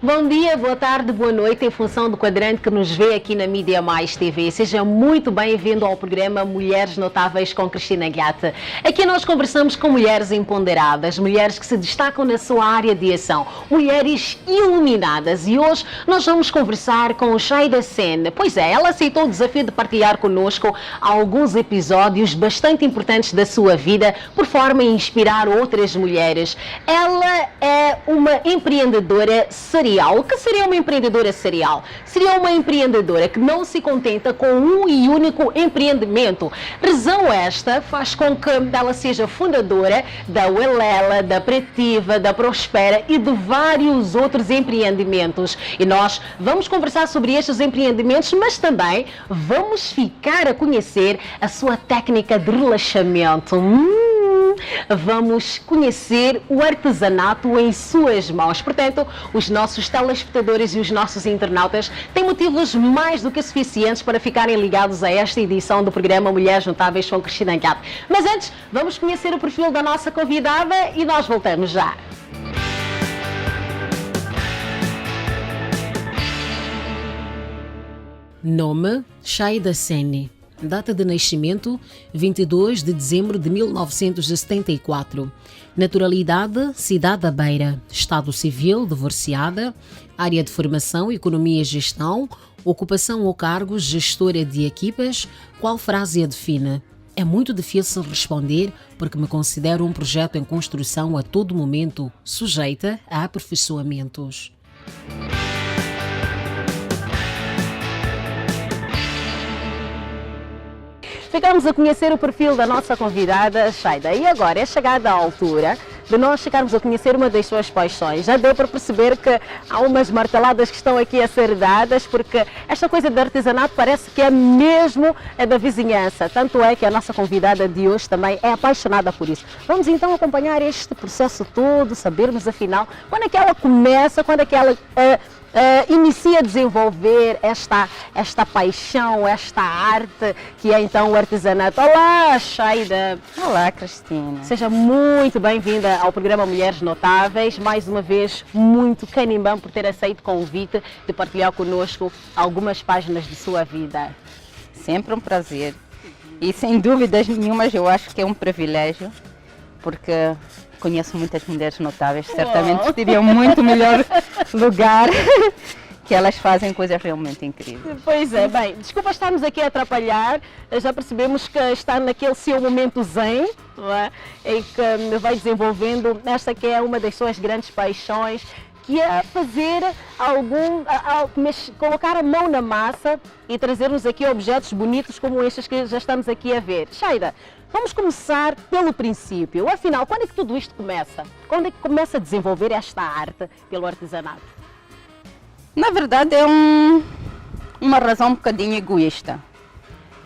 Bom dia, boa tarde, boa noite, em função do quadrante que nos vê aqui na Mídia Mais TV. Seja muito bem-vindo ao programa Mulheres Notáveis com Cristina Guiate. Aqui nós conversamos com mulheres empoderadas, mulheres que se destacam na sua área de ação, mulheres iluminadas. E hoje nós vamos conversar com Shaida Sen. Pois é, ela aceitou o desafio de partilhar conosco alguns episódios bastante importantes da sua vida, por forma a inspirar outras mulheres. Ela é uma empreendedora serial. O que seria uma empreendedora serial? Seria uma empreendedora que não se contenta com um e único empreendimento. Razão esta faz com que ela seja fundadora da Welela, da Pretiva, da Prospera e de vários outros empreendimentos. E nós vamos conversar sobre estes empreendimentos, mas também vamos ficar a conhecer a sua técnica de relaxamento. Vamos conhecer o artesanato em suas mãos. Portanto, os nossos telespectadores e os nossos internautas têm motivos mais do que suficientes para ficarem ligados a esta edição do programa Mulheres Notáveis com Cristina Guiate. Mas antes, vamos conhecer o perfil da nossa convidada e nós voltamos já. Nome: Shaida Sen. Data de nascimento: 22 de dezembro de 1974. Naturalidade: cidade da Beira. Estado civil: divorciada. Área de formação: economia e gestão. Ocupação ou cargo: gestora de equipas. Qual frase a define? É muito difícil responder porque me considero um projeto em construção a todo momento, sujeita a aperfeiçoamentos. Ficamos a conhecer o perfil da nossa convidada, Shaida. E agora é chegada a altura de nós ficarmos a conhecer uma das suas paixões. Já deu para perceber que há umas marteladas que estão aqui a ser dadas, porque esta coisa de artesanato parece que é mesmo da vizinhança. Tanto é que a nossa convidada de hoje também é apaixonada por isso. Vamos então acompanhar este processo todo, sabermos afinal quando é que ela começa, quando é que ela inicia a desenvolver esta paixão, esta arte que é então o artesanato. Olá, Shaida! Olá, Cristina! Seja muito bem-vinda ao programa Mulheres Notáveis. Mais uma vez, muito canimbão por ter aceito o convite de partilhar conosco algumas páginas de sua vida. Sempre um prazer. E sem dúvidas nenhumas eu acho que é um privilégio, porque conheço muitas mulheres notáveis, certamente teriam muito melhor lugar, que elas fazem coisas realmente incríveis. Pois é, bem, desculpa estarmos aqui a atrapalhar, já percebemos que está naquele seu momento zen, não é? E que vai desenvolvendo esta que é uma das suas grandes paixões, que é fazer colocar a mão na massa e trazer-nos aqui objetos bonitos como estes que já estamos aqui a ver. Shaida, vamos começar pelo princípio. Afinal, quando é que tudo isto começa? Quando é que começa a desenvolver esta arte pelo artesanato? Na verdade é uma razão um bocadinho egoísta.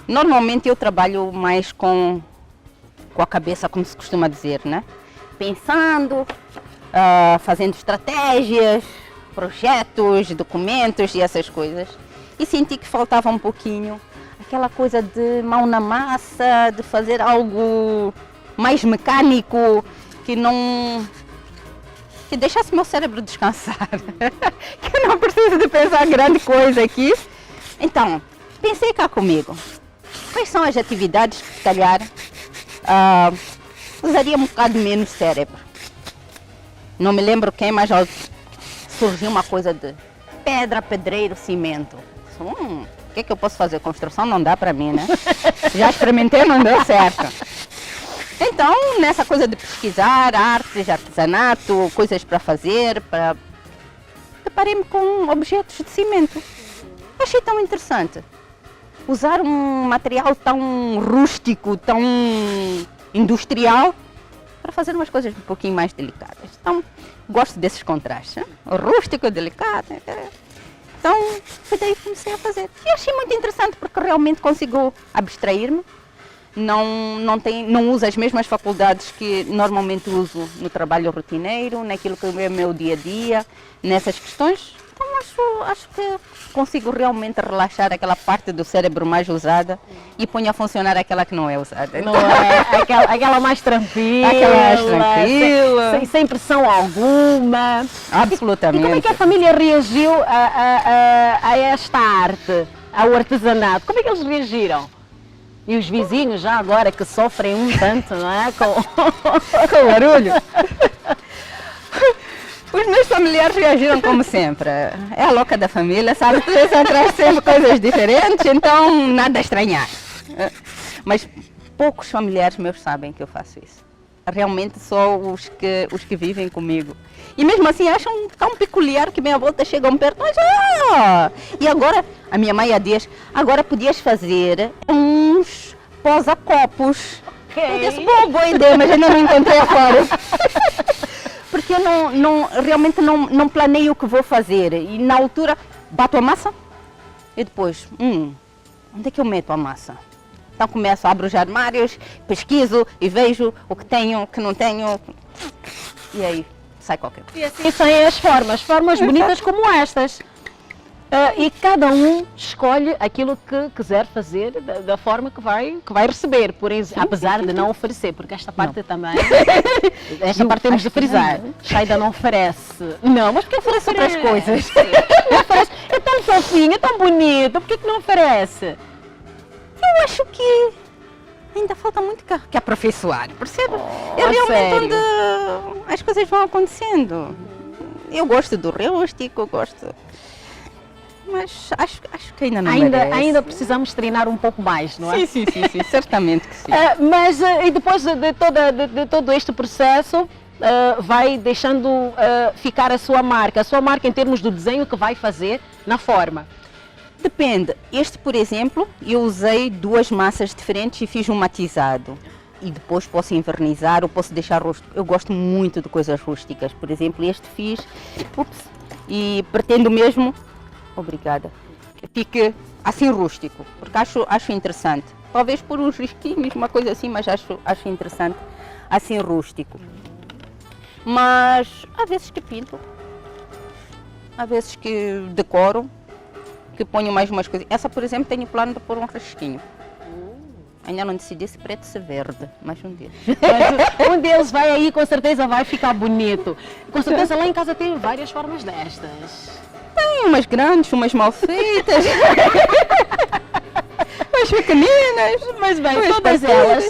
Normalmente eu trabalho mais com a cabeça, como se costuma dizer, né? Pensando, fazendo estratégias, projetos, documentos e essas coisas. E senti que faltava um pouquinho aquela coisa de mão na massa, de fazer algo mais mecânico, que deixasse o meu cérebro descansar, que eu não preciso de pensar grande coisa aqui. Então, pensei cá comigo, quais são as atividades que, se calhar, usaria um bocado menos cérebro. Não me lembro quem, mas surgiu uma coisa de pedra, pedreiro, cimento. O que é que eu posso fazer? Construção não dá para mim, né? Já experimentei, não deu certo. Então, nessa coisa de pesquisar artes, artesanato, coisas para fazer, deparei-me com objetos de cimento. Achei tão interessante. Usar um material tão rústico, tão industrial, para fazer umas coisas um pouquinho mais delicadas. Então, gosto desses contrastes, né? O rústico, o delicado. Então, foi daí que comecei a fazer. E achei muito interessante porque realmente consigo abstrair-me. Não uso as mesmas faculdades que normalmente uso no trabalho rotineiro, naquilo que é o meu dia a dia, nessas questões. Então, acho que consigo realmente relaxar aquela parte do cérebro mais usada e ponho a funcionar aquela que não é usada. Não é? Aquela mais tranquila. Aquela mais tranquila. Sem pressão alguma. Absolutamente. E como é que a família reagiu a esta arte, ao artesanato? Como é que eles reagiram? E os vizinhos já agora que sofrem um tanto, não é? Com o barulho. Os meus familiares reagiram como sempre. É a louca da família, sabe? Tudo traz sempre coisas diferentes, então nada a estranhar. Mas poucos familiares meus sabem que eu faço isso. Realmente só os que vivem comigo. E mesmo assim acham tão peculiar que minha volta chegam perto. Mas, e agora, a minha mãe diz, agora podias fazer uns posa-copos. Eu disse, boa ideia, mas ainda não encontrei a forma. Porque eu realmente não planeio o que vou fazer. E na altura, bato a massa e depois, onde é que eu meto a massa? Então começo a abrir os armários, pesquiso e vejo o que tenho, o que não tenho. E aí sai qualquer coisa. E assim saem as formas bonitas como estas. E cada um escolhe aquilo que quiser fazer da forma que vai receber, apesar de não oferecer, porque esta parte também, esta parte temos de frisar, Chayda não oferece. Não, mas por que oferece outras coisas? É tão fofinho, é tão bonito, por que não oferece? Eu acho que ainda falta muito que aperfeiçoar, percebe? É realmente onde as coisas vão acontecendo. Eu gosto do rústico, eu gosto... Mas acho que ainda não merece. Ainda precisamos treinar um pouco mais, não é? Sim, certamente que sim. Mas e depois de todo este processo, vai deixando ficar a sua marca em termos do desenho que vai fazer na forma? Depende. Este, por exemplo, eu usei 2 massas diferentes e fiz um matizado. E depois posso envernizar ou posso deixar rústico. Eu gosto muito de coisas rústicas. Por exemplo, este fiz, e pretendo mesmo... Obrigada. Fique assim rústico, porque acho interessante. Talvez por uns risquinhos, uma coisa assim, mas acho interessante assim rústico. Mas há vezes que pinto, há vezes que decoro, que ponho mais umas coisas. Essa, por exemplo, tenho plano de pôr um risquinho. Ainda não decidi se preto se verde, mas um dia. Mas um deles vai aí, com certeza vai ficar bonito. Com certeza lá em casa tem várias formas destas. Tem umas grandes, umas mal feitas, umas pequeninas. Mas bem,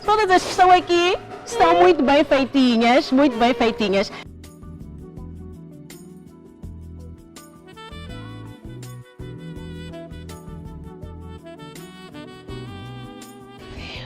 todas as que estão aqui, estão muito bem feitinhas, muito bem feitinhas.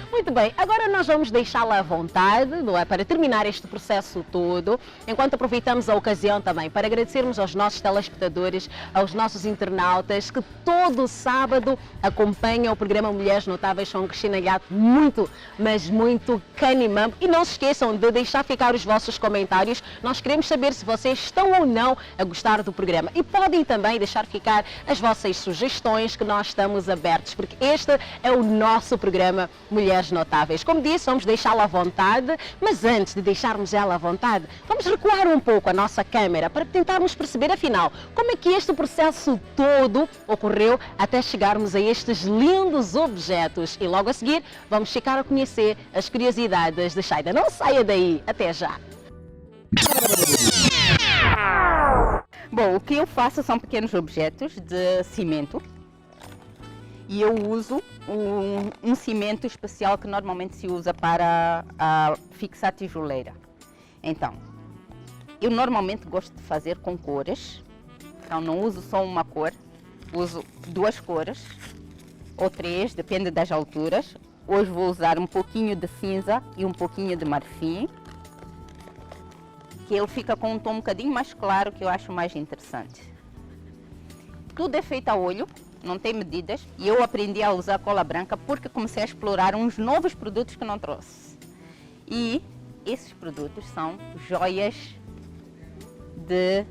Muito bem, agora nós vamos deixá-la à vontade, não é? Para terminar este processo todo, enquanto aproveitamos a ocasião também para agradecermos aos nossos telespectadores, aos nossos internautas que todo sábado acompanham o programa Mulheres Notáveis com Cristina Gato, muito, mas muito canimam. E não se esqueçam de deixar ficar os vossos comentários, nós queremos saber se vocês estão ou não a gostar do programa. E podem também deixar ficar as vossas sugestões, que nós estamos abertos, porque este é o nosso programa Mulheres Notáveis. Como disse, vamos deixá-la à vontade, mas antes de deixarmos ela à vontade, vamos recuar um pouco a nossa câmera para tentarmos perceber, afinal, como é que este processo todo ocorreu até chegarmos a estes lindos objetos. E logo a seguir, vamos ficar a conhecer as curiosidades de Chayda. Não saia daí, até já! Bom, o que eu faço são pequenos objetos de cimento. E eu uso um cimento especial que normalmente se usa para fixar tijoleira. Então, eu normalmente gosto de fazer com cores. Então não uso só uma cor, uso 2 cores ou 3, depende das alturas. Hoje vou usar um pouquinho de cinza e um pouquinho de marfim, que ele fica com um tom um bocadinho mais claro, que eu acho mais interessante. Tudo é feito a olho. Não tem medidas, e eu aprendi a usar cola branca porque comecei a explorar uns novos produtos que não trouxe. E esses produtos são joias de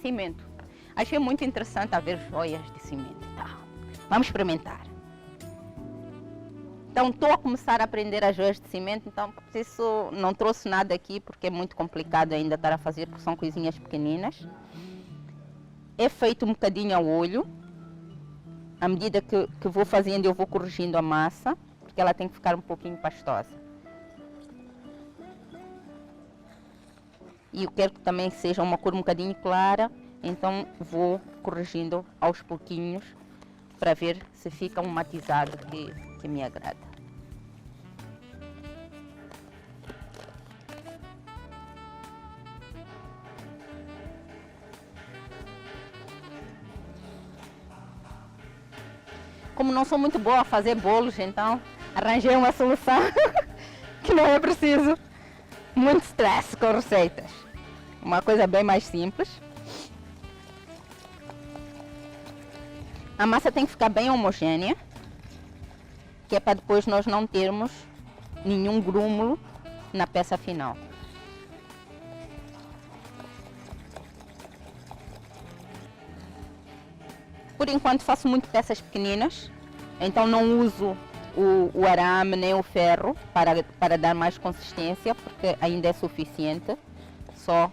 cimento. Achei muito interessante haver joias de cimento. Vamos experimentar. Então estou a começar a aprender as joias de cimento, então por isso não trouxe nada aqui porque é muito complicado ainda estar a fazer, porque são coisinhas pequeninas. é feito um bocadinho ao olho. À medida que vou fazendo, eu vou corrigindo a massa, porque ela tem que ficar um pouquinho pastosa. E eu quero que também seja uma cor um bocadinho clara, então vou corrigindo aos pouquinhos para ver se fica um matizado que me agrada. Como não sou muito boa a fazer bolos, então arranjei uma solução que não é preciso muito stress com receitas. Uma coisa bem mais simples. A massa tem que ficar bem homogênea, que é para depois nós não termos nenhum grúmulo na peça final. Por enquanto faço muito peças pequeninas, então não uso o arame nem o ferro para dar mais consistência, porque ainda é suficiente só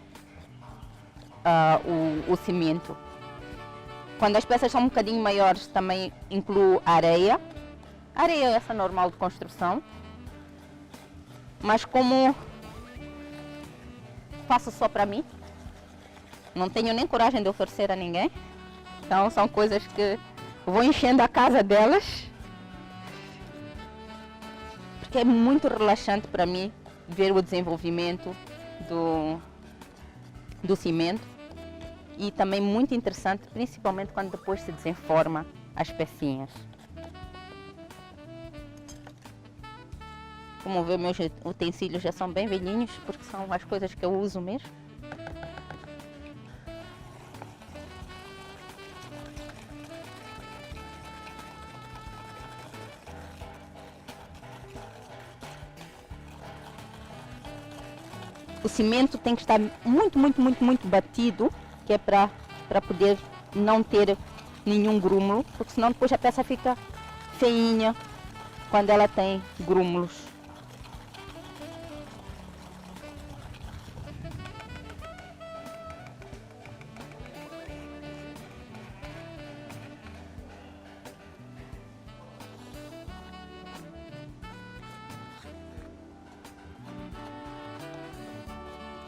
o cimento. Quando as peças são um bocadinho maiores, também incluo areia. Areia é essa normal de construção, mas como faço só para mim, não tenho nem coragem de oferecer a ninguém. Então são coisas que vou enchendo a casa delas, porque é muito relaxante para mim ver o desenvolvimento do cimento e também muito interessante, principalmente quando depois se desenforma as pecinhas. Como vê, meus utensílios já são bem velhinhos, porque são as coisas que eu uso mesmo. O cimento tem que estar muito batido, que é para poder não ter nenhum grúmulo, porque senão depois a peça fica feinha quando ela tem grúmulos.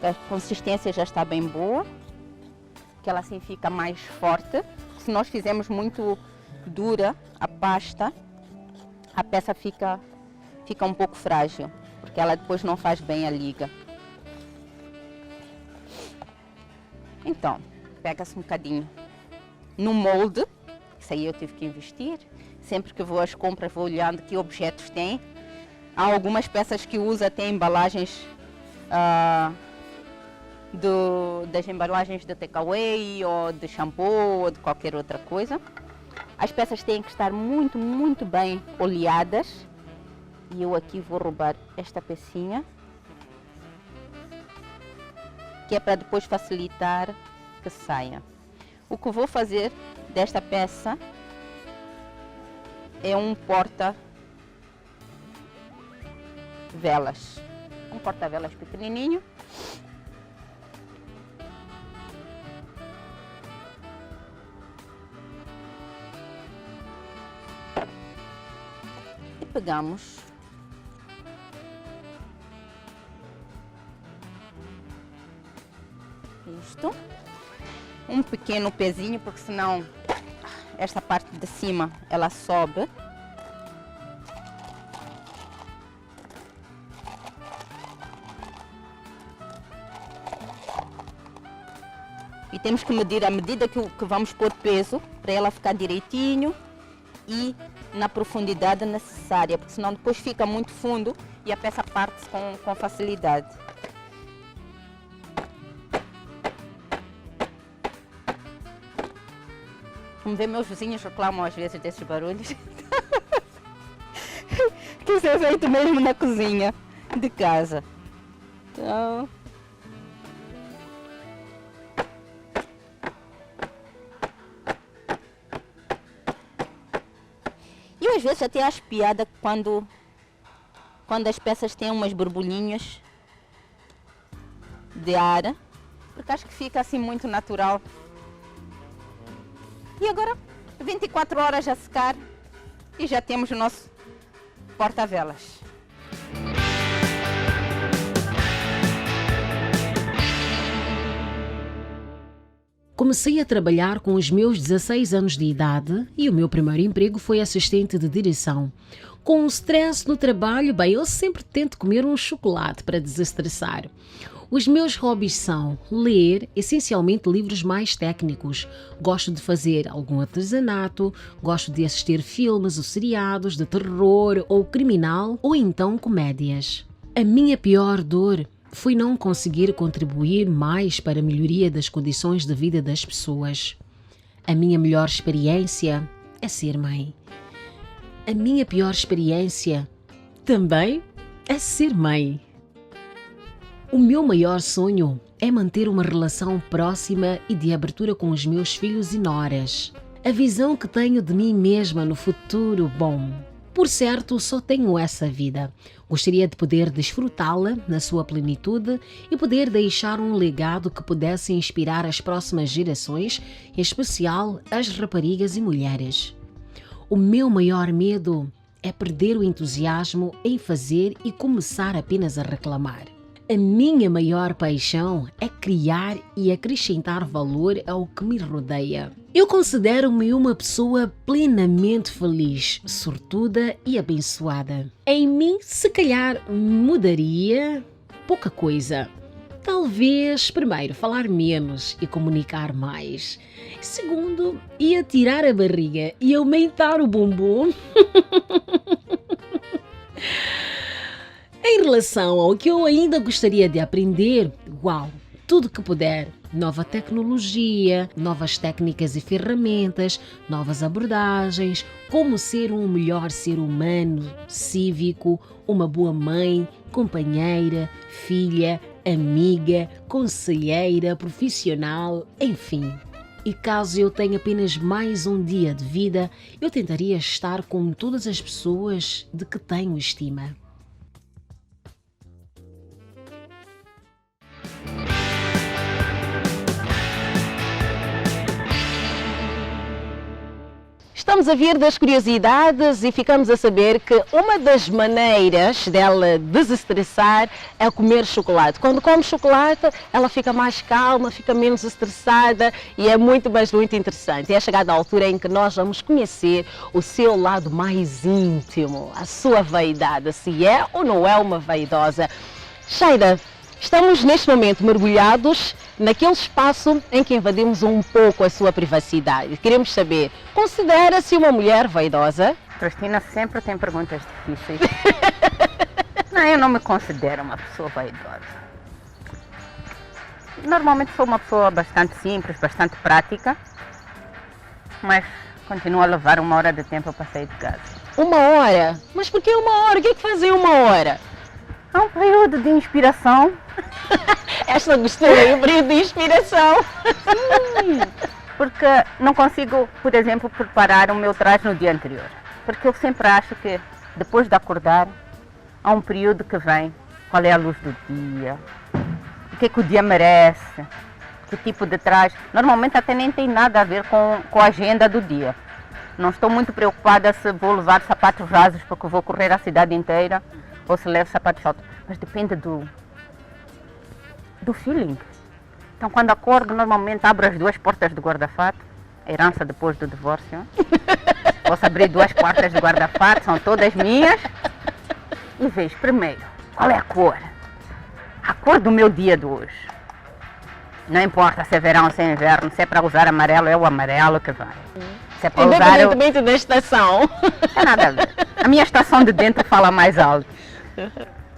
A consistência já está bem boa, que ela assim fica mais forte. Se nós fizermos muito dura a pasta, a peça fica um pouco frágil, porque ela depois não faz bem a liga. Então, pega-se um bocadinho no molde, isso aí eu tive que investir. Sempre que vou às compras vou olhando que objetos tem. Há algumas peças que usa, tem embalagens das embalagens de takeaway ou de shampoo ou de qualquer outra coisa. As peças têm que estar muito bem oleadas. E eu aqui vou roubar esta pecinha, que é para depois facilitar que saia. O que vou fazer desta peça é um porta-velas. Um porta-velas pequenininho. E pegamos isto, um pequeno pezinho, porque senão esta parte de cima ela sobe. E temos que medir a medida que vamos pôr peso, para ela ficar direitinho e na profundidade necessária, porque senão depois fica muito fundo e a peça parte com facilidade. Como vê, meus vizinhos reclamam às vezes desses barulhos. Que isso é feito mesmo na cozinha de casa. Então... E às vezes até acho piada quando as peças têm umas borbulhinhas de ar, porque acho que fica assim muito natural. E agora, 24 horas a secar e já temos o nosso porta-velas. Comecei a trabalhar com os meus 16 anos de idade e o meu primeiro emprego foi assistente de direção. Com o stress no trabalho, bem, eu sempre tento comer um chocolate para desestressar. Os meus hobbies são ler, essencialmente livros mais técnicos. Gosto de fazer algum artesanato, gosto de assistir filmes ou seriados de terror ou criminal ou então comédias. A minha pior dor foi não conseguir contribuir mais para a melhoria das condições de vida das pessoas. A minha melhor experiência é ser mãe. A minha pior experiência também é ser mãe. O meu maior sonho é manter uma relação próxima e de abertura com os meus filhos e noras. A visão que tenho de mim mesma no futuro, bom, por certo, só tenho essa vida. Gostaria de poder desfrutá-la na sua plenitude e poder deixar um legado que pudesse inspirar as próximas gerações, em especial as raparigas e mulheres. O meu maior medo é perder o entusiasmo em fazer e começar apenas a reclamar. A minha maior paixão é criar e acrescentar valor ao que me rodeia. Eu considero-me uma pessoa plenamente feliz, sortuda e abençoada. Em mim, se calhar, mudaria pouca coisa. Talvez, primeiro, falar menos e comunicar mais. Segundo, ia tirar a barriga e aumentar o bumbum. Em relação ao que eu ainda gostaria de aprender, uau, tudo que puder. Nova tecnologia, novas técnicas e ferramentas, novas abordagens, como ser um melhor ser humano, cívico, uma boa mãe, companheira, filha, amiga, conselheira, profissional, enfim. E caso eu tenha apenas mais um dia de vida, eu tentaria estar com todas as pessoas de que tenho estima. Estamos a vir das curiosidades e ficamos a saber que uma das maneiras dela desestressar é comer chocolate. Quando come chocolate, ela fica mais calma, fica menos estressada e é muito interessante. E é chegada a altura em que nós vamos conhecer o seu lado mais íntimo, a sua vaidade, se é ou não é uma vaidosa. Sheida, estamos neste momento mergulhados naquele espaço em que invadimos um pouco a sua privacidade. Queremos saber, considera-se uma mulher vaidosa? Cristina sempre tem perguntas difíceis. Não, eu não me considero uma pessoa vaidosa. Normalmente sou uma pessoa bastante simples, bastante prática, mas continuo a levar 1 hora de tempo para sair de casa. 1 hora? Mas por que 1 hora? O que é que fazem 1 hora? É um período de inspiração. Esta gostou, é um período de inspiração. Sim, porque não consigo, por exemplo, preparar o meu traje no dia anterior. Porque eu sempre acho que depois de acordar, há um período que vem, qual é a luz do dia, o que é que o dia merece, que tipo de traje. Normalmente até nem tem nada a ver com a agenda do dia. Não estou muito preocupada se vou levar sapatos rasos porque vou correr a cidade inteira ou se levo sapatos altos. Mas depende do feeling. Então quando acordo, normalmente abro as 2 portas do guarda-fato, herança depois do divórcio. Posso abrir 2 portas do guarda-fato, são todas minhas. E vejo primeiro, qual é a cor? A cor do meu dia de hoje. Não importa se é verão ou se é inverno, se é para usar amarelo, é o amarelo que vai. Se é para usar Independentemente da estação. Não é nada a ver. A minha estação de dentro fala mais alto.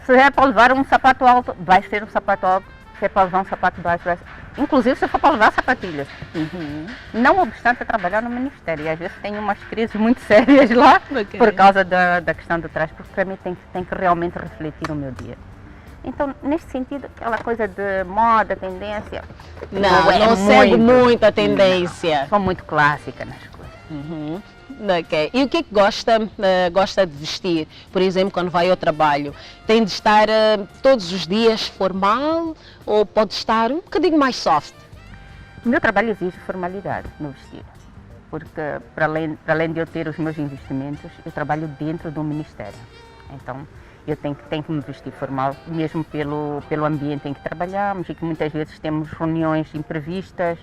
Se é para levar um sapato alto, vai ser um sapato alto. Se é para levar um sapato baixo, vai ser... Inclusive se for para levar sapatilhas. Não obstante eu trabalhar no Ministério. E às vezes tenho umas crises muito sérias lá, por causa da questão do traje, porque para mim tem que realmente refletir o meu dia. Então, neste sentido, aquela coisa de moda, tendência... Não segue muito a tendência. Sou muito clássica nas coisas. Okay. E o que é que gosta de vestir? Por exemplo, quando vai ao trabalho, tem de estar todos os dias formal ou pode estar um bocadinho mais soft? O meu trabalho exige formalidade no vestido. porque para além de eu ter os meus investimentos, eu trabalho dentro do Ministério. Então, eu tenho que me vestir formal, mesmo pelo ambiente em que trabalhamos e que muitas vezes temos reuniões imprevistas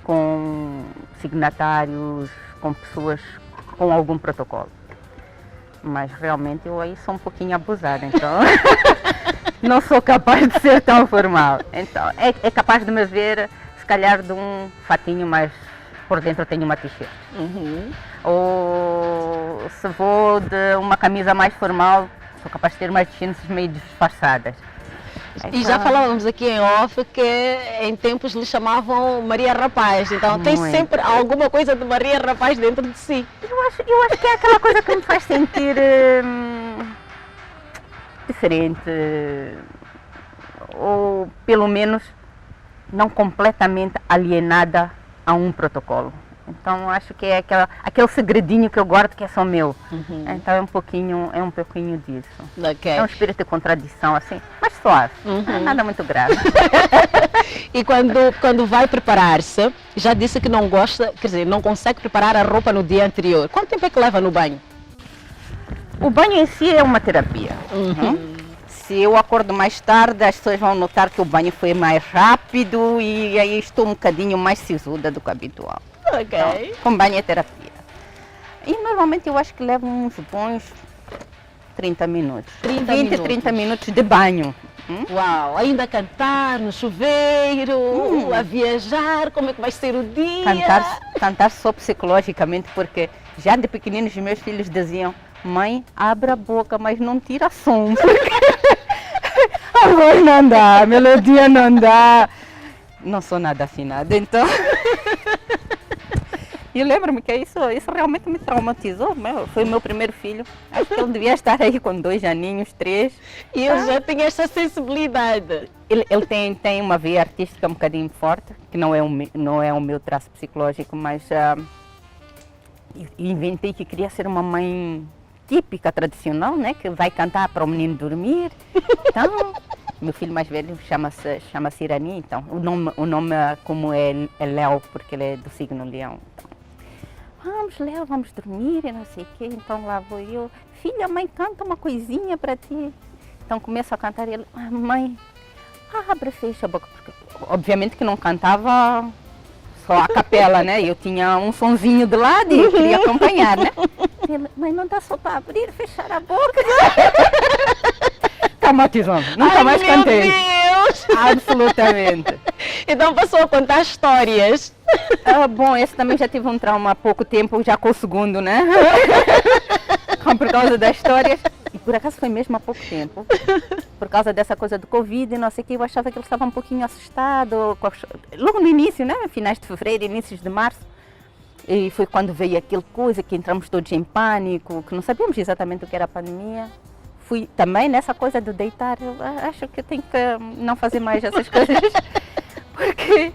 com signatários, com pessoas com algum protocolo. Mas realmente eu aí sou um pouquinho abusada, então não sou capaz de ser tão formal. Então, é capaz de me ver, se calhar, de um fatinho, mas por dentro eu tenho uma t-shirt. Ou se vou de uma camisa mais formal, sou capaz de ter umas jeans meio disfarçadas. E já falávamos aqui em off que em tempos lhe chamavam Maria Rapaz, então tem sempre alguma coisa de Maria Rapaz dentro de si. Eu acho que é aquela coisa que me faz sentir diferente, ou pelo menos não completamente alienada a um protocolo. Então acho que é aquele segredinho que eu guardo que é só meu. Então é um pouquinho disso. Okay. É um espírito de contradição assim, mas suave, não é nada muito grave. E quando vai preparar-se, já disse que não gosta, quer dizer, não consegue preparar a roupa no dia anterior. Quanto tempo é que leva no banho? O banho em si é uma terapia. Se eu acordo mais tarde, as pessoas vão notar que o banho foi mais rápido e aí estou um bocadinho mais sisuda do que habitual. Ok. Então, com banho é terapia. E normalmente eu acho que leva uns bons 30 minutos. 30 minutos de banho. Uau, ainda cantar no chuveiro, a viajar, como é que vai ser o dia? Cantar só psicologicamente, porque já de pequeninos meus filhos diziam: mãe, abre a boca, mas não tira som. A voz não dá, a melodia não dá. Não sou nada afinada, então. E lembro-me que isso realmente me traumatizou. Foi o meu primeiro filho. Acho que ele devia estar aí com 2 aninhos, 3. E ele já tem essa sensibilidade. Ele tem uma veia artística um bocadinho forte, que não é o meu traço psicológico, mas inventei que queria ser uma mãe típica, tradicional, né? Que vai cantar para o menino dormir. Então, meu filho mais velho chama-se Irani, então o nome como é Léo, porque ele é do signo Leão. Então, vamos, Léo, vamos dormir e não sei o quê. Então lá vou eu: filha, mãe, canta uma coisinha para ti. Então começo a cantar e ele: mãe, abre, fecha a boca. Porque, obviamente que não cantava só a capela, né? Eu tinha um sonzinho do lado e eu queria acompanhar, né? Ele: mãe, não dá só para abrir e fechar a boca. Traumatizando. Nunca mais cantei. Meu Deus! Absolutamente. Então passou a contar histórias. Bom, esse também já tive um trauma há pouco tempo, já com o segundo, né? Por causa das histórias. E por acaso foi mesmo há pouco tempo. Por causa dessa coisa do Covid e não sei o que, eu achava que ele estava um pouquinho assustado. Logo no início, né? Finais de fevereiro, inícios de março. E foi quando veio aquela coisa que entramos todos em pânico, que não sabíamos exatamente o que era a pandemia. Fui também nessa coisa de deitar, eu acho que eu tenho que não fazer mais essas coisas. Porque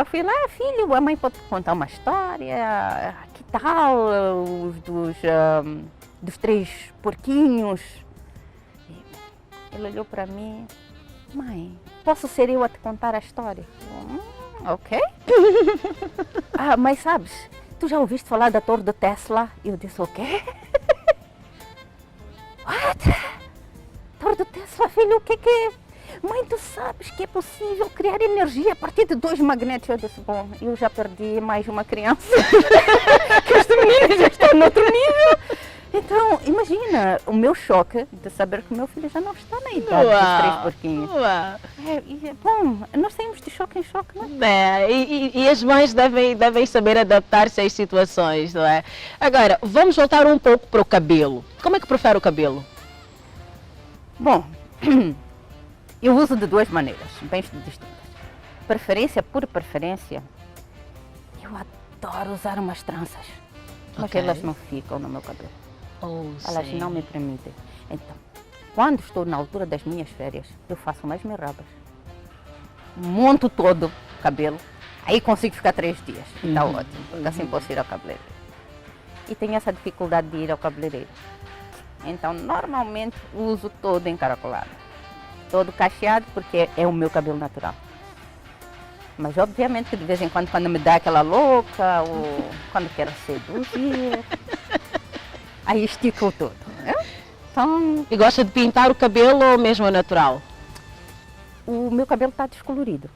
fui lá: filho, a mãe pode contar uma história, que tal dos 3 porquinhos? Ele olhou para mim: mãe, posso ser eu a te contar a história? Ok. Mas sabes, tu já ouviste falar da Torre do Tesla? Eu disse: o quê? What? Torre do Tesla, filho, o que é? Mãe, tu sabes que é possível criar energia a partir de 2 magnetos? Eu disse: bom, eu já perdi mais uma criança. Que os meninos já estão no outro nível. Então, imagina o meu choque de saber que o meu filho já não está na idade dos 3 porquinhos. Bom, nós saímos de choque em choque, não é? E as mães devem saber adaptar-se às situações, não é? Agora, vamos voltar um pouco para o cabelo. Como é que prefere o cabelo? Bom, eu uso de 2 maneiras, bem distintas. Preferência por preferência, eu adoro usar umas tranças, mas elas não ficam no meu cabelo. Elas não me permitem. Então, quando estou na altura das minhas férias, eu faço umas mirrabas. Monto todo o cabelo, aí consigo ficar 3 dias. Está ótimo, porque assim posso ir ao cabeleireiro. E tenho essa dificuldade de ir ao cabeleireiro. Então, normalmente, uso todo encaracolado. Todo cacheado, porque é o meu cabelo natural. Mas obviamente que de vez em quando me dá aquela louca, ou quando quero seduzir, aí estico tudo. Né? Então, E gosta de pintar o cabelo ou mesmo natural? o meu cabelo está descolorido.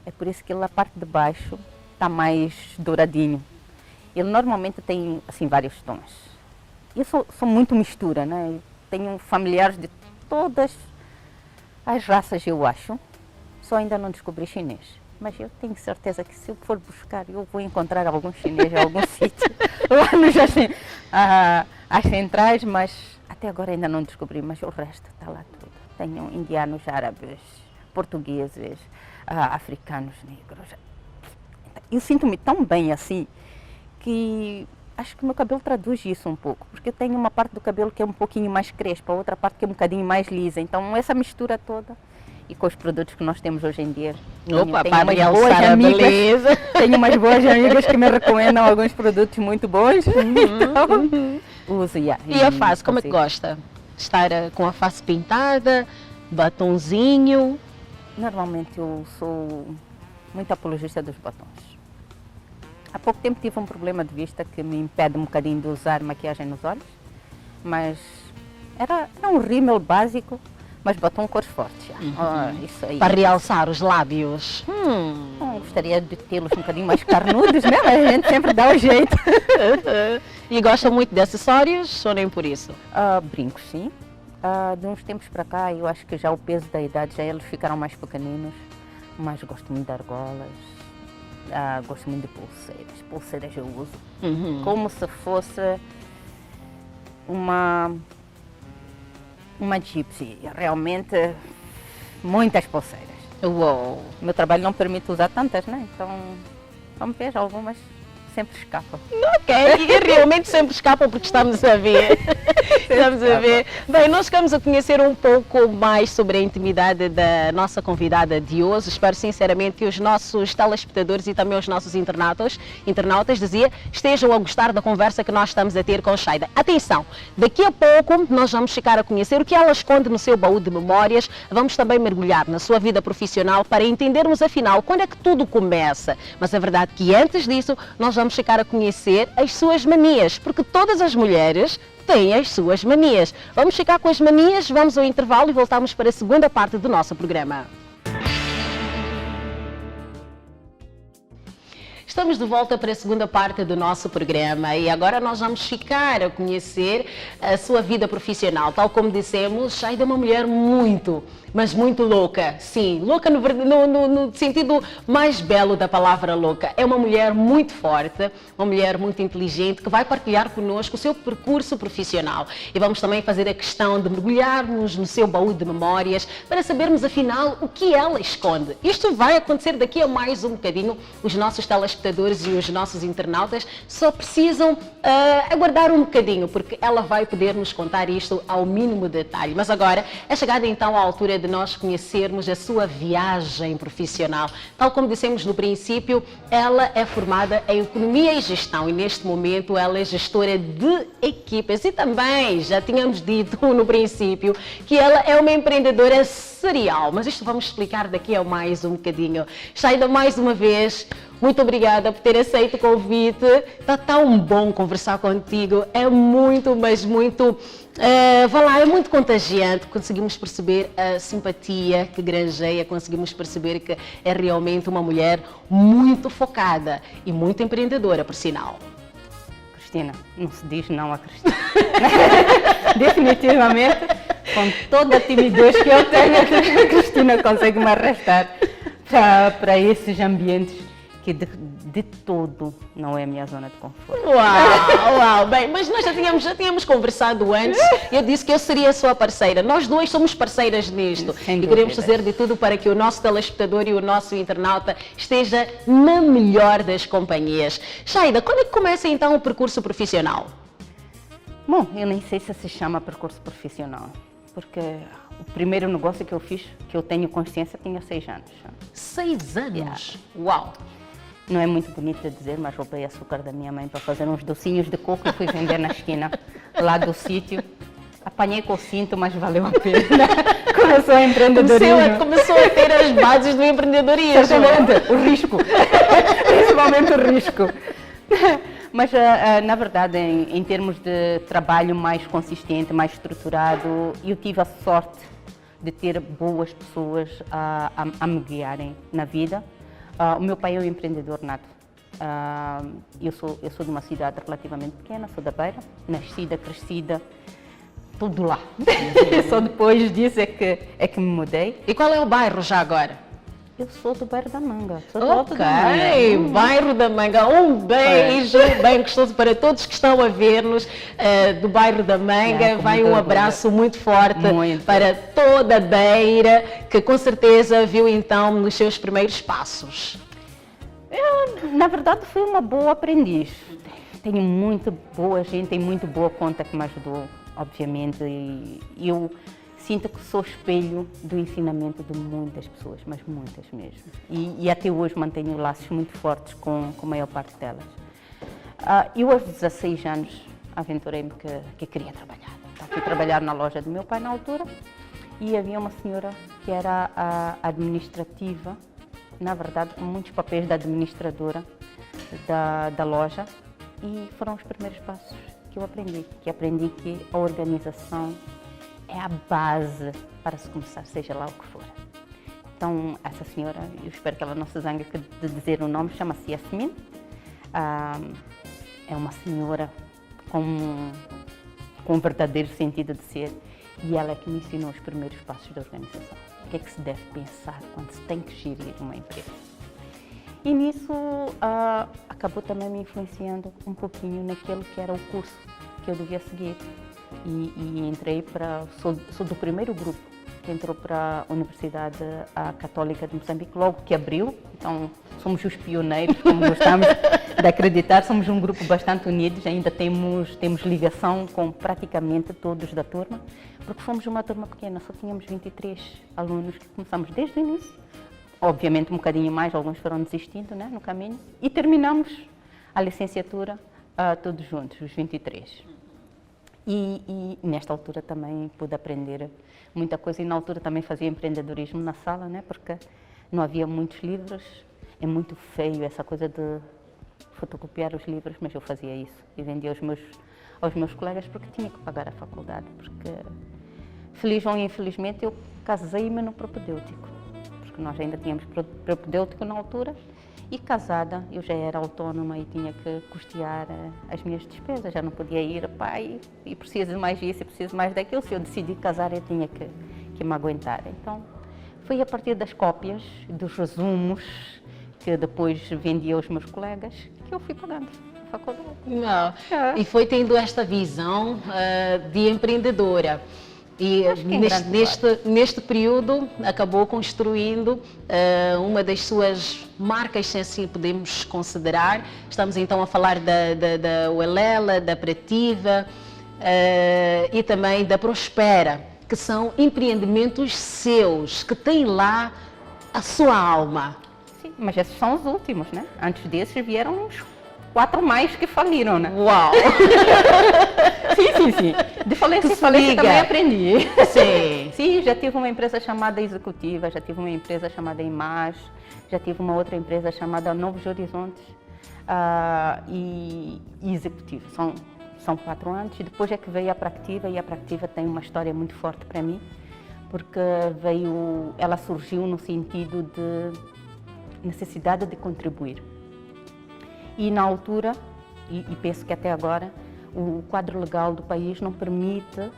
É por isso que ele, a parte de baixo está mais douradinho. Ele normalmente tem assim vários tons. Eu sou muito mistura, né? Eu tenho familiares de todas as raças, eu acho. Só ainda não descobri chinês. Mas eu tenho certeza que se eu for buscar, eu vou encontrar algum chinês em algum sítio. Lá nos as centrais, mas até agora ainda não descobri. Mas o resto está lá tudo. Tenho indianos, árabes, portugueses, africanos, negros. Eu sinto-me tão bem assim que acho que o meu cabelo traduz isso um pouco. Porque eu tenho uma parte do cabelo que é um pouquinho mais crespa, outra parte que é um bocadinho mais lisa. Então essa mistura toda... E com os produtos que nós temos hoje em dia. Opa, tenho umas boas boas amigas, beleza. tenho umas boas amigas que me recomendam alguns produtos muito bons. Então, uso. E a face, como é que gosta? Estar com a face pintada, batonzinho? Normalmente eu sou muito apologista dos batons. Há pouco tempo tive um problema de vista que me impede um bocadinho de usar maquiagem nos olhos. Mas era um rímel básico. Mas batom cores fortes. Isso aí. Para realçar os lábios. Gostaria de tê-los um bocadinho mais carnudos, né? Mas a gente sempre dá o jeito. E gosta muito de acessórios ou nem por isso? Brincos, sim. De uns tempos para cá, eu acho que já o peso da idade, já eles ficaram mais pequeninos. Mas gosto muito de argolas. Gosto muito de pulseiras. Pulseiras eu uso. Como se fosse uma gypsy, realmente muitas pulseiras. Uou! O meu trabalho não permite usar tantas, né? Então, vamos ver, algumas sempre escapam. Ok, e realmente sempre escapam porque estamos a ver. Estamos a ver. Bem, nós ficamos a conhecer um pouco mais sobre a intimidade da nossa convidada de hoje. Espero sinceramente que os nossos telespectadores e também os nossos internautas, estejam a gostar da conversa que nós estamos a ter com Shaida. Atenção, daqui a pouco nós vamos ficar a conhecer o que ela esconde no seu baú de memórias. Vamos também mergulhar na sua vida profissional para entendermos afinal quando é que tudo começa. Mas a verdade é que antes disso nós vamos ficar a conhecer as suas manias, porque todas as mulheres têm as suas manias. Vamos ficar com as manias, vamos ao intervalo e voltamos para a segunda parte do nosso programa. Estamos de volta para a segunda parte do nosso programa e agora nós vamos ficar a conhecer a sua vida profissional. Tal como dissemos, Shaida é uma mulher muito, mas muito louca. Sim, louca no sentido mais belo da palavra louca. É uma mulher muito forte, uma mulher muito inteligente que vai partilhar connosco o seu percurso profissional. E vamos também fazer a questão de mergulharmos no seu baú de memórias para sabermos afinal o que ela esconde. Isto vai acontecer daqui a mais um bocadinho. Os nossos telespectadores e os nossos internautas só precisam aguardar um bocadinho, porque ela vai poder nos contar isto ao mínimo detalhe. Mas agora é chegada então a altura de nós conhecermos a sua viagem profissional. Tal como dissemos no princípio, ela é formada em Economia e Gestão e neste momento ela é gestora de equipas e também já tínhamos dito no princípio que ela é uma empreendedora serial, mas isto vamos explicar daqui a mais um bocadinho. Shaida, mais uma vez, muito obrigada por ter aceito o convite. Está tão bom conversar contigo. É muito, mas muito... é muito contagiante. Conseguimos perceber a simpatia que granjeia, conseguimos perceber que é realmente uma mulher muito focada e muito empreendedora, por sinal. Cristina, não se diz não a Cristina. Definitivamente, com toda a timidez que eu tenho, a Cristina consegue me arrastar para esses ambientes que de todo não é a minha zona de conforto. Uau! Bem, mas nós já tínhamos conversado antes. Eu disse que eu seria a sua parceira. Nós duas somos parceiras nisto. E queremos fazer de tudo para que o nosso telespectador e o nosso internauta esteja na melhor das companhias. Shaida, quando é que começa então o percurso profissional? Bom, eu nem sei se chama percurso profissional, porque o primeiro negócio que eu fiz, que eu tenho consciência, tinha 6 anos. 6 anos? Uau! Não é muito bonito de dizer, mas roubei açúcar da minha mãe para fazer uns docinhos de coco e fui vender na esquina lá do sítio. Apanhei com o cinto, mas valeu a pena. começou a empreendedorismo. Começou a ter as bases do empreendedorismo. Certamente, o risco. Principalmente o risco. Mas, na verdade, em termos de trabalho mais consistente, mais estruturado, eu tive a sorte de ter boas pessoas a me guiarem na vida. O meu pai é um empreendedor nato. Eu sou de uma cidade relativamente pequena, sou da Beira, nascida, crescida, tudo lá. Só depois disso é que me mudei. E qual é o bairro já agora? Eu sou do Bairro da Manga. Sou do Alto Ok, da Manga. Bairro da Manga. Um beijo bem gostoso para todos que estão a ver-nos do Bairro da Manga. Vai um abraço muito forte para toda a Beira, que com certeza viu então nos seus primeiros passos. Na verdade, fui uma boa aprendiz. Tenho muito boa gente, tem muito boa conta que me ajudou, obviamente. E eu sinto que sou espelho do ensinamento de muitas pessoas, mas muitas mesmo. E até hoje mantenho laços muito fortes com a maior parte delas. Eu, aos 16 anos, aventurei-me que queria trabalhar. Fui trabalhar na loja do meu pai na altura e havia uma senhora que era a administrativa, na verdade, com muitos papéis da administradora da loja, e foram os primeiros passos que eu aprendi que a organização é a base para se começar, seja lá o que for. Então, essa senhora, eu espero que ela não se zangue de dizer o nome, chama-se Yasmin. É uma senhora com um verdadeiro sentido de ser, e ela é que me ensinou os primeiros passos da organização. O que é que se deve pensar quando se tem que gerir uma empresa. E nisso acabou também me influenciando um pouquinho naquele que era o curso que eu devia seguir. E entrei sou do primeiro grupo que entrou para a Universidade Católica de Moçambique, logo que abriu. Então, somos os pioneiros, como gostamos de acreditar. Somos um grupo bastante unidos, ainda temos ligação com praticamente todos da turma, porque fomos uma turma pequena, só tínhamos 23 alunos que começamos desde o início. Obviamente um bocadinho mais, alguns foram desistindo, né, no caminho, e terminamos a licenciatura todos juntos, os 23. E nesta altura também pude aprender muita coisa, e na altura também fazia empreendedorismo na sala, né? Porque não havia muitos livros, é muito feio essa coisa de fotocopiar os livros, mas eu fazia isso e vendia aos meus colegas porque tinha que pagar a faculdade, porque feliz ou infelizmente eu casei-me no propedêutico, porque nós ainda tínhamos propedêutico na altura. E casada, eu já era autónoma e tinha que custear as minhas despesas, já não podia ir, pai, e preciso de mais isso, preciso mais daquilo. Se eu decidi casar, eu tinha que me aguentar. Então, foi a partir das cópias, dos resumos, que depois vendia aos meus colegas, que eu fui pagando a faculdade. Não. E foi tendo esta visão de empreendedora. E neste período acabou construindo uma das suas marcas, se assim podemos considerar. Estamos então a falar da Uelela, da Prativa e também da Prospera, que são empreendimentos seus, que têm lá a sua alma. Sim, mas esses são os últimos, né? Antes desses vieram uns 4 mais que faliram, né? Uau! Sim. De falência também aprendi. Sim. Sim, já tive uma empresa chamada Executiva, já tive uma empresa chamada Image, já tive uma outra empresa chamada Novos Horizontes e Executivo. São 4 anos. E depois é que veio a Practiva, e a Practiva tem uma história muito forte para mim, porque ela surgiu no sentido de necessidade de contribuir. E na altura, e penso que até agora, o quadro legal do país não permite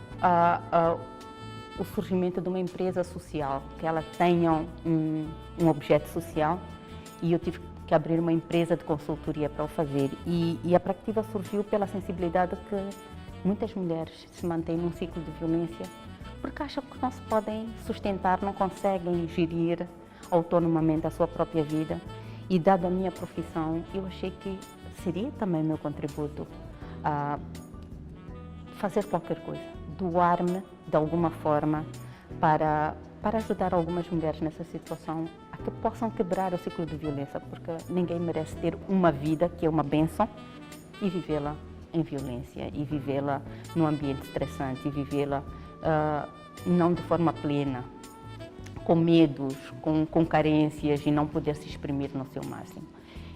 o surgimento de uma empresa social, que ela tenha um objeto social, e eu tive que abrir uma empresa de consultoria para o fazer. E a Practiva surgiu pela sensibilidade que muitas mulheres se mantêm num ciclo de violência porque acham que não se podem sustentar, não conseguem gerir autonomamente a sua própria vida. E dada a minha profissão, eu achei que seria também meu contributo a fazer qualquer coisa, doar-me de alguma forma para ajudar algumas mulheres nessa situação a que possam quebrar o ciclo de violência, porque ninguém merece ter uma vida que é uma bênção e vivê-la em violência, e vivê-la num ambiente estressante, e vivê-la não de forma plena, com medos, com carências e não poder se exprimir no seu máximo.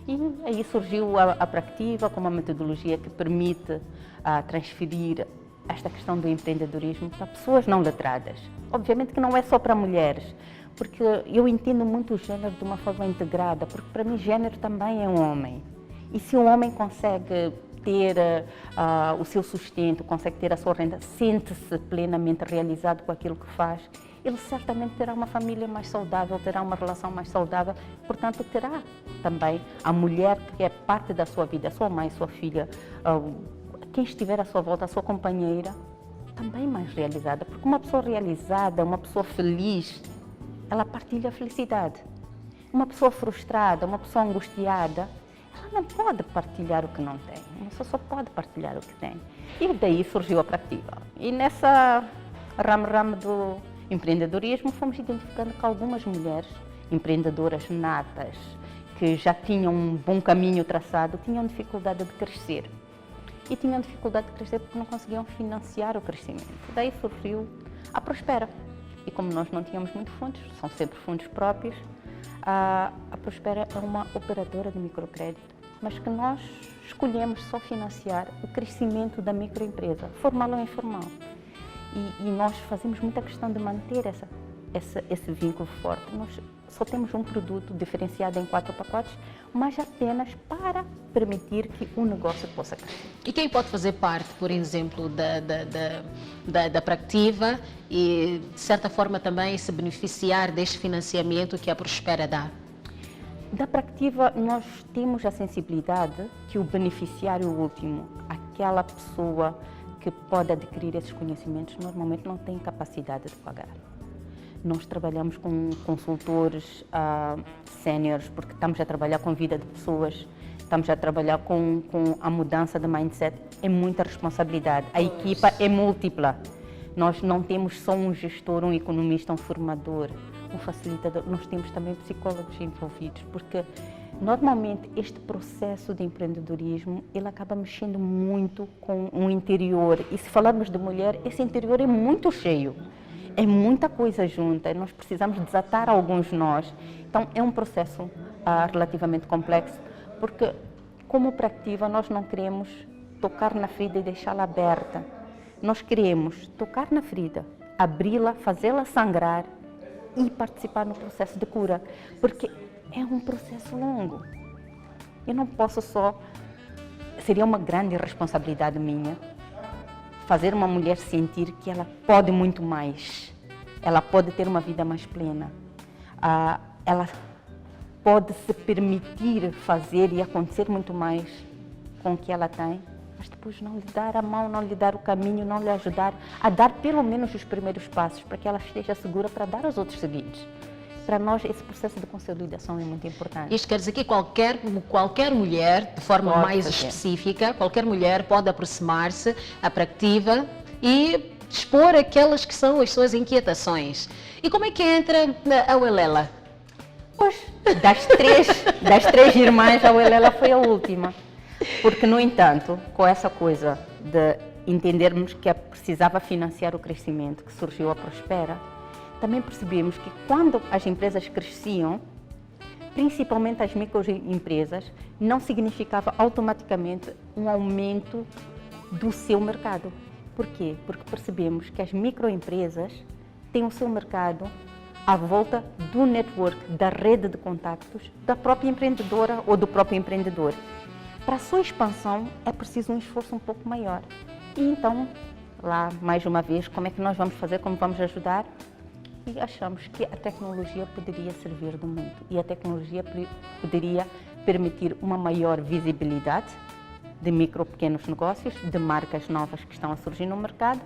E aí surgiu a Practiva como uma metodologia que permite transferir esta questão do empreendedorismo para pessoas não letradas. Obviamente que não é só para mulheres, porque eu entendo muito o género de uma forma integrada, porque para mim género também é um homem. E se um homem consegue ter o seu sustento, consegue ter a sua renda, sente-se plenamente realizado com aquilo que faz, ele certamente terá uma família mais saudável, terá uma relação mais saudável, portanto terá também a mulher que é parte da sua vida, a sua mãe, sua filha, quem estiver à sua volta, a sua companheira, também mais realizada, porque uma pessoa realizada, uma pessoa feliz, ela partilha a felicidade. Uma pessoa frustrada, uma pessoa angustiada, ela não pode partilhar o que não tem, uma pessoa só pode partilhar o que tem. E daí surgiu a Practiva. E nessa ramo do empreendedorismo, fomos identificando que algumas mulheres empreendedoras natas, que já tinham um bom caminho traçado, tinham dificuldade de crescer. E tinham dificuldade de crescer porque não conseguiam financiar o crescimento. Daí surgiu a Prospera. E como nós não tínhamos muitos fundos, são sempre fundos próprios, a Prospera é uma operadora de microcrédito, mas que nós escolhemos só financiar o crescimento da microempresa, formal ou informal. E nós fazemos muita questão de manter esse vínculo forte. Nós só temos um produto diferenciado em 4 pacotes, mas apenas para permitir que o negócio possa crescer. E quem pode fazer parte, por exemplo, da Practiva e, de certa forma, também se beneficiar deste financiamento que a Prospera dá? Da Practiva, nós temos a sensibilidade que o beneficiário último, aquela pessoa que pode adquirir esses conhecimentos, normalmente não tem capacidade de pagar. Nós trabalhamos com consultores séniores, porque estamos a trabalhar com a vida de pessoas, estamos a trabalhar com a mudança de mindset. É muita responsabilidade. A equipa é múltipla. Nós não temos só um gestor, um economista, um formador, um facilitador. Nós temos também psicólogos envolvidos, porque normalmente este processo de empreendedorismo, ele acaba mexendo muito com o interior. E se falarmos de mulher, esse interior é muito cheio. É muita coisa junta, nós precisamos desatar alguns nós. Então, é um processo relativamente complexo, porque, como Practiva, nós não queremos tocar na ferida e deixá-la aberta. Nós queremos tocar na ferida, abri-la, fazê-la sangrar e participar no processo de cura, porque é um processo longo. Eu não posso só... Seria uma grande responsabilidade minha fazer uma mulher sentir que ela pode muito mais, ela pode ter uma vida mais plena, ela pode se permitir fazer e acontecer muito mais com o que ela tem, mas depois não lhe dar a mão, não lhe dar o caminho, não lhe ajudar a dar pelo menos os primeiros passos para que ela esteja segura para dar os outros seguintes. Para nós, esse processo de consolidação é muito importante. Isto quer dizer que qualquer mulher, de forma pode mais fazer. específica, qualquer mulher pode aproximar-se à Practiva e expor aquelas que são as suas inquietações. E como é que entra a Welela? Pois, das três irmãs, a Welela foi a última. Porque, no entanto, com essa coisa de entendermos que precisava financiar o crescimento, que surgiu a Prospera, também percebemos que quando as empresas cresciam, principalmente as microempresas, não significava automaticamente um aumento do seu mercado. Por quê? Porque percebemos que as microempresas têm o seu mercado à volta do network, da rede de contactos da própria empreendedora ou do próprio empreendedor. Para a sua expansão é preciso um esforço um pouco maior. E então, lá mais uma vez, como é que nós vamos fazer, como vamos ajudar? E achamos que a tecnologia poderia servir de muito e a tecnologia poderia permitir uma maior visibilidade de micro, pequenos negócios, de marcas novas que estão a surgir no mercado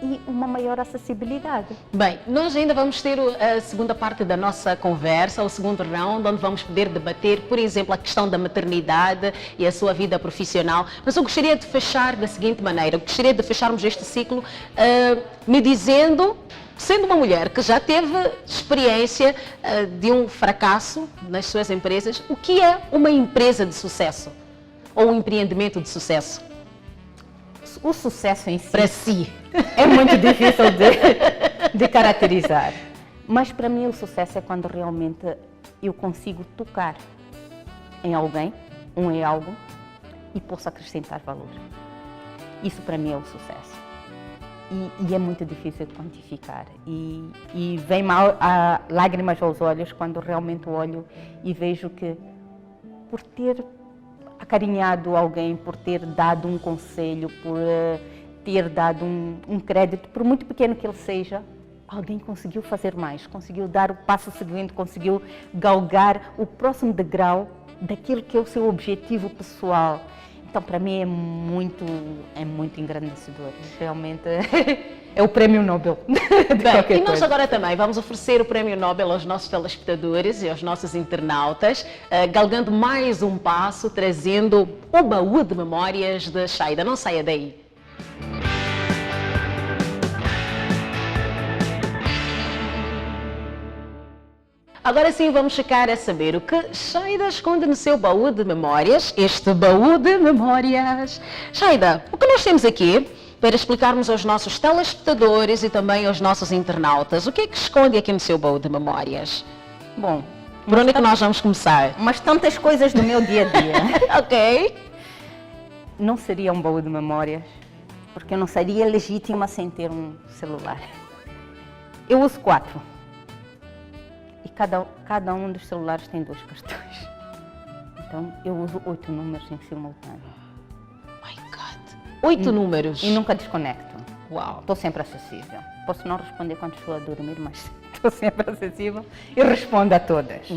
e uma maior acessibilidade. Bem, nós ainda vamos ter a segunda parte da nossa conversa, o segundo round, onde vamos poder debater, por exemplo, a questão da maternidade e a sua vida profissional. Mas eu gostaria de fechar da seguinte maneira, eu gostaria de fecharmos este ciclo me dizendo, sendo uma mulher que já teve experiência de um fracasso nas suas empresas, o que é uma empresa de sucesso? Ou um empreendimento de sucesso? O sucesso em si Para si. é muito difícil de caracterizar. Mas para mim o sucesso é quando realmente eu consigo tocar em alguém, ou em algo, e posso acrescentar valor. Isso para mim é o sucesso. E é muito difícil de quantificar. E vem-me a lágrimas aos olhos quando realmente olho e vejo que por ter acarinhado alguém, por ter dado um conselho, por ter dado um crédito, por muito pequeno que ele seja, alguém conseguiu fazer mais, conseguiu dar o passo seguinte, conseguiu galgar o próximo degrau daquilo que é o seu objetivo pessoal. Então, para mim é muito engrandecedor. Realmente é o prémio Nobel. Bem, e nós agora também vamos oferecer o prémio Nobel aos nossos telespectadores e aos nossos internautas, galgando mais um passo, trazendo o baú de memórias de Chayda. Não saia daí. Agora sim vamos chegar a saber o que Chayda esconde no seu baú de memórias, este baú de memórias. Chayda, o que nós temos aqui para explicarmos aos nossos telespectadores e também aos nossos internautas, o que é que esconde aqui no seu baú de memórias? Bom, por onde é que nós vamos começar? Mas tantas coisas do meu dia a dia. Ok. Não seria um baú de memórias, porque eu não seria legítima sem ter um celular. Eu uso 4. E cada um dos celulares tem 2 cartões. Então, eu uso 8 números em simultâneo. My God. 8 números. E nunca desconecto. Uau. Estou sempre acessível. Posso não responder quando estou a dormir, mas estou sempre acessível e respondo a todas.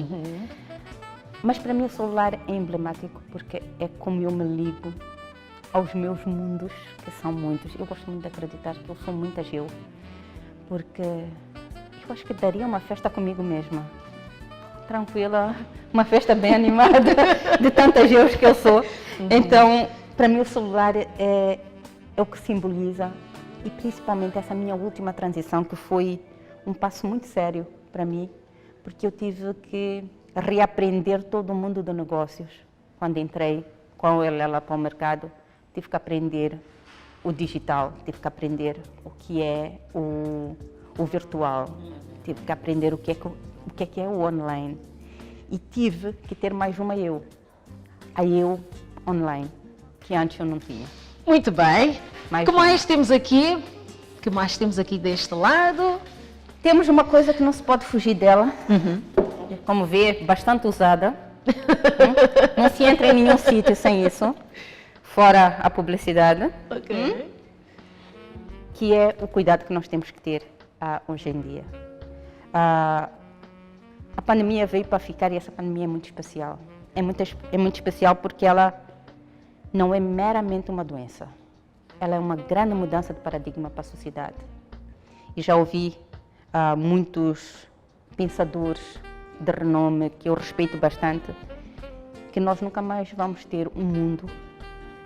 Mas para mim o celular é emblemático porque é como eu me ligo aos meus mundos, que são muitos. Eu gosto muito de acreditar que eu sou muitas eu, porque eu acho que daria uma festa comigo mesma. Tranquila, uma festa bem animada, de tantas eus que eu sou. Então, para mim o celular é o que simboliza, e principalmente essa minha última transição, que foi um passo muito sério para mim, porque eu tive que reaprender todo o mundo de negócios. Quando entrei com ela para o mercado, tive que aprender o digital, tive que aprender o que é o virtual, tive que aprender o que é o online, e tive que ter mais uma a eu online, que antes eu não tinha. Muito bem. Mais que uma. mais temos aqui? Que mais temos aqui deste lado? Temos uma coisa que não se pode fugir dela, como vê, bastante usada. Não se entra em nenhum sítio sem isso, fora a publicidade. Ok. Que é o cuidado que nós temos que ter hoje em dia. A pandemia veio para ficar, e essa pandemia é muito especial. É muito especial porque ela não é meramente uma doença. Ela é uma grande mudança de paradigma para a sociedade. E já ouvi muitos pensadores de renome, que eu respeito bastante, que nós nunca mais vamos ter um mundo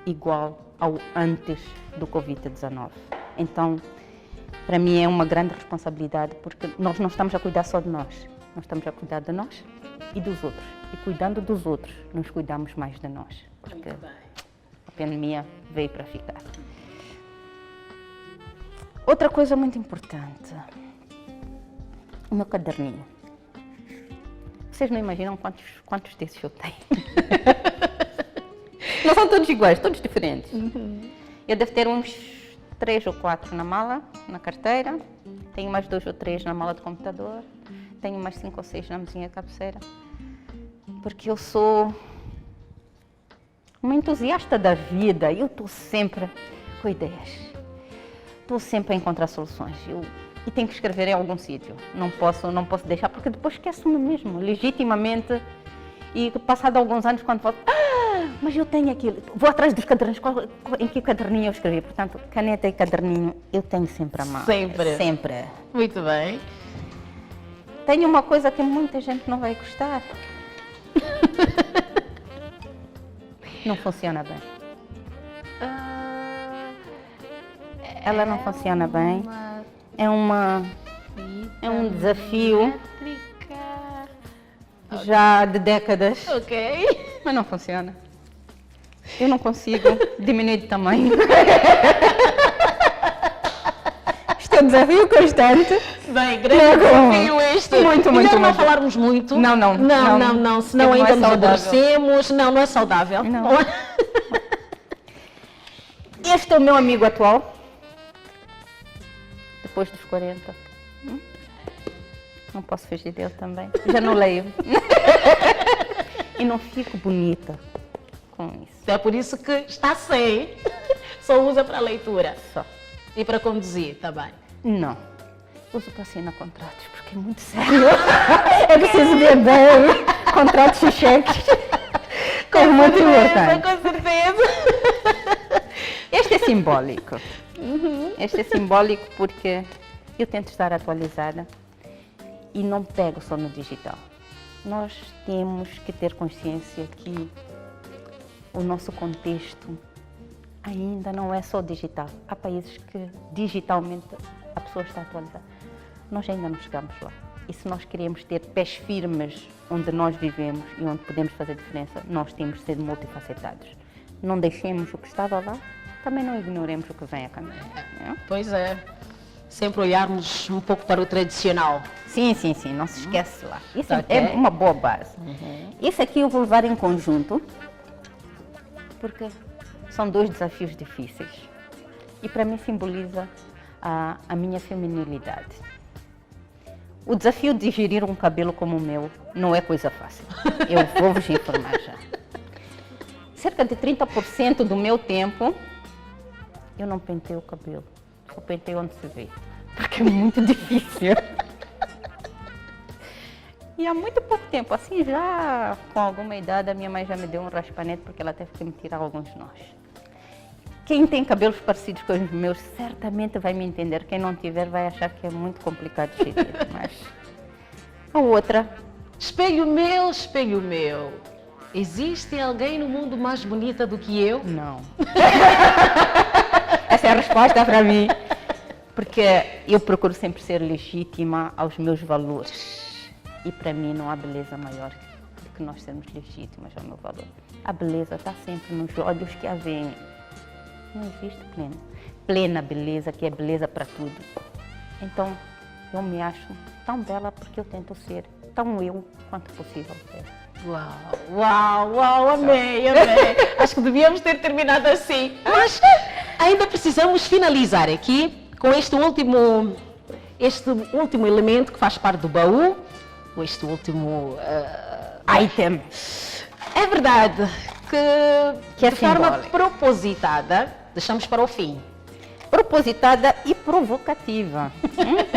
igual ao antes do Covid-19. Então, para mim é uma grande responsabilidade, porque nós não estamos a cuidar só de nós estamos a cuidar de nós e dos outros. E cuidando dos outros, nos cuidamos mais de nós, porque a pandemia veio para ficar. Outra coisa muito importante, o meu caderninho. Vocês não imaginam quantos desses eu tenho. Não são todos iguais, todos diferentes. Eu devo ter uns 3 ou 4 na mala, na carteira. Tenho mais 2 ou 3 na mala de computador. Tenho mais 5 ou 6 na mesinha de cabeceira. Porque eu sou uma entusiasta da vida. Eu estou sempre com ideias. Estou sempre a encontrar soluções. E tenho que escrever em algum sítio. Não posso deixar, porque depois esqueço-me mesmo, legitimamente. E passado alguns anos, quando volto, mas eu tenho aquilo. Vou atrás dos caderninhos, em que caderninho eu escrevi. Portanto, caneta e caderninho eu tenho sempre à mão. Sempre. Sempre. Muito bem. Tenho uma coisa que muita gente não vai gostar. Não funciona bem. Ela não funciona bem. É um desafio já de décadas. Ok. Mas não funciona. Eu não consigo diminuir de tamanho. Este é um desafio constante. Bem, grande desafio este. Muito, Melhor muito, não muito. falarmos muito. Não. Senão Não é ainda nos saudável. adoecemos. Não é saudável. Não. Este é o meu amigo atual. Depois dos 40. Não posso fugir dele também. Já não leio. E não fico bonita com isso. É por isso que está sem. Só usa para leitura. Só. E para conduzir também. Não. Uso para assinar contratos, porque é muito sério. É preciso ver bem contratos e cheques. É muito importante. Com certeza. Este é simbólico. Este é simbólico porque eu tento estar atualizada e não pego só no digital. Nós temos que ter consciência que o nosso contexto ainda não é só digital. Há países que digitalmente a pessoa está atualizada. Nós ainda não chegamos lá. E se nós queremos ter pés firmes onde nós vivemos e onde podemos fazer diferença, nós temos de ser multifacetados. Não deixemos o que estava lá, também não ignoremos o que vem a caminho. Não? Pois é. Sempre olharmos um pouco para o tradicional. Sim, não se esquece lá. Isso Ok. é uma boa base. Isso aqui eu vou levar em conjunto, porque são dois desafios difíceis. E para mim simboliza a minha feminilidade. O desafio de gerir um cabelo como o meu não é coisa fácil. Eu vou vos informar já. Cerca de 30% do meu tempo, eu não penteio o cabelo. Só penteio onde se vê. Porque é muito difícil. E há muito pouco tempo, assim já com alguma idade, a minha mãe já me deu um raspanete porque ela teve que me tirar alguns nós. Quem tem cabelos parecidos com os meus certamente vai me entender. Quem não tiver vai achar que é muito complicado de gerir. Mas a outra, Espelho meu. Existe alguém no mundo mais bonita do que eu? não. Essa é a resposta para mim. Porque eu procuro sempre ser legítima aos meus valores. E para mim não há beleza maior do que nós sermos legítimas ao meu valor. A beleza está sempre nos olhos que a veem. Não existe plena beleza, que é beleza para tudo. Então, eu me acho tão bela porque eu tento ser tão eu quanto possível ser. Uau, amei. Acho que devíamos ter terminado assim. Mas ainda precisamos finalizar aqui com este último elemento que faz parte do baú, este último Item. É verdade que é de forma simbólico. propositada, deixamos para o fim. Propositada e provocativa.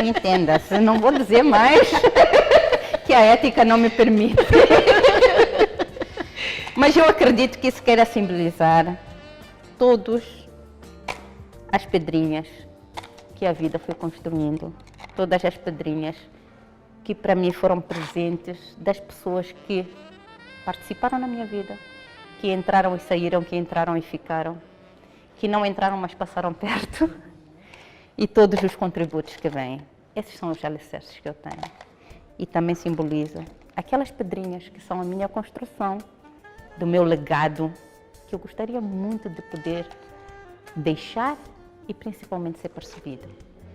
Entenda-se, não vou dizer mais que a ética não me permite. Mas eu acredito que isso queira simbolizar todas as pedrinhas que a vida foi construindo, todas as pedrinhas que para mim foram presentes das pessoas que participaram na minha vida, que entraram e saíram, que entraram e ficaram, que não entraram, mas passaram perto, e todos os contributos que vêm. Esses são os alicerces que eu tenho. E também simboliza aquelas pedrinhas que são a minha construção, do meu legado, que eu gostaria muito de poder deixar e principalmente ser percebido.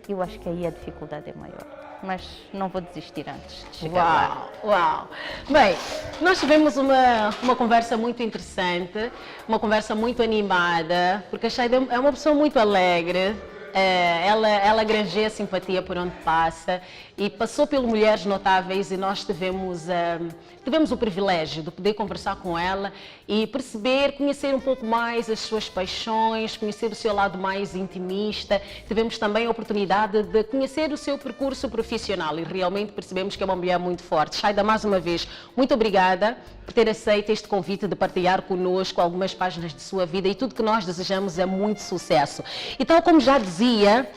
Eu acho que aí a dificuldade é maior, mas não vou desistir antes de chegar lá. Uau! Bem, nós tivemos uma conversa muito interessante, uma conversa muito animada, porque a Shaida é uma pessoa muito alegre. Ela granjeia simpatia por onde passa e passou pelo Mulheres Notáveis, e nós tivemos o privilégio de poder conversar com ela e perceber, conhecer um pouco mais as suas paixões, conhecer o seu lado mais intimista. Tivemos também a oportunidade de conhecer o seu percurso profissional e realmente percebemos que é uma mulher muito forte. Shaida, mais uma vez, muito obrigada por ter aceito este convite de partilhar conosco algumas páginas de sua vida, e tudo que nós desejamos é muito sucesso. E tal como já dizia,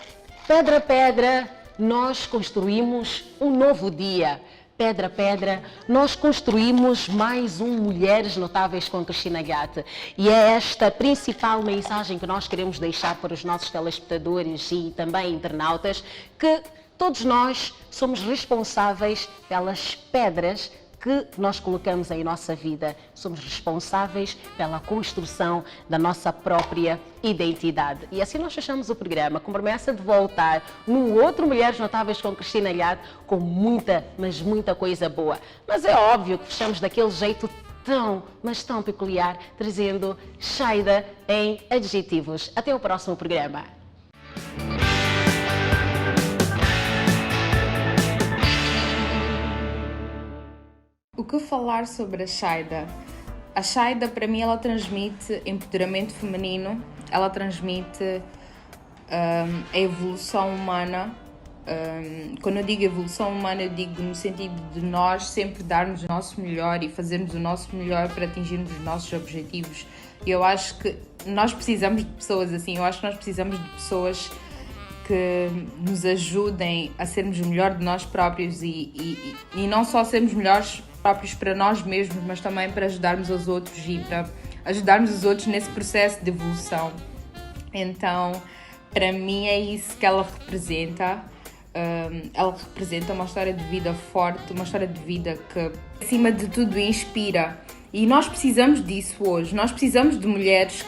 pedra a pedra, nós construímos um novo dia. Pedra a pedra, nós construímos mais um Mulheres Notáveis com Cristina Aguiate. E é esta a principal mensagem que nós queremos deixar para os nossos telespectadores e também internautas, que todos nós somos responsáveis pelas pedras que nós colocamos em nossa vida. Somos responsáveis pela construção da nossa própria identidade. E assim nós fechamos o programa com promessa de voltar num outro Mulheres Notáveis com Cristina Aguiar com muita, mas muita coisa boa. Mas é óbvio que fechamos daquele jeito tão, mas tão peculiar, trazendo Shaida em adjetivos. Até o próximo programa. O que falar sobre a Shaida? A Shaida, para mim, ela transmite empoderamento feminino, ela transmite a evolução humana. Quando eu digo evolução humana, eu digo no sentido de nós sempre darmos o nosso melhor e fazermos o nosso melhor para atingirmos os nossos objetivos. E eu acho que nós precisamos de pessoas assim, eu acho que nós precisamos de pessoas que nos ajudem a sermos o melhor de nós próprios e não só sermos melhores próprios para nós mesmos, mas também para ajudarmos os outros e para ajudarmos os outros nesse processo de evolução. Então, para mim é isso que ela representa. Ela representa uma história de vida forte, uma história de vida que, acima de tudo, inspira. E nós precisamos disso hoje. Nós precisamos de mulheres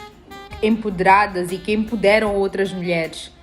empoderadas e que empoderam outras mulheres.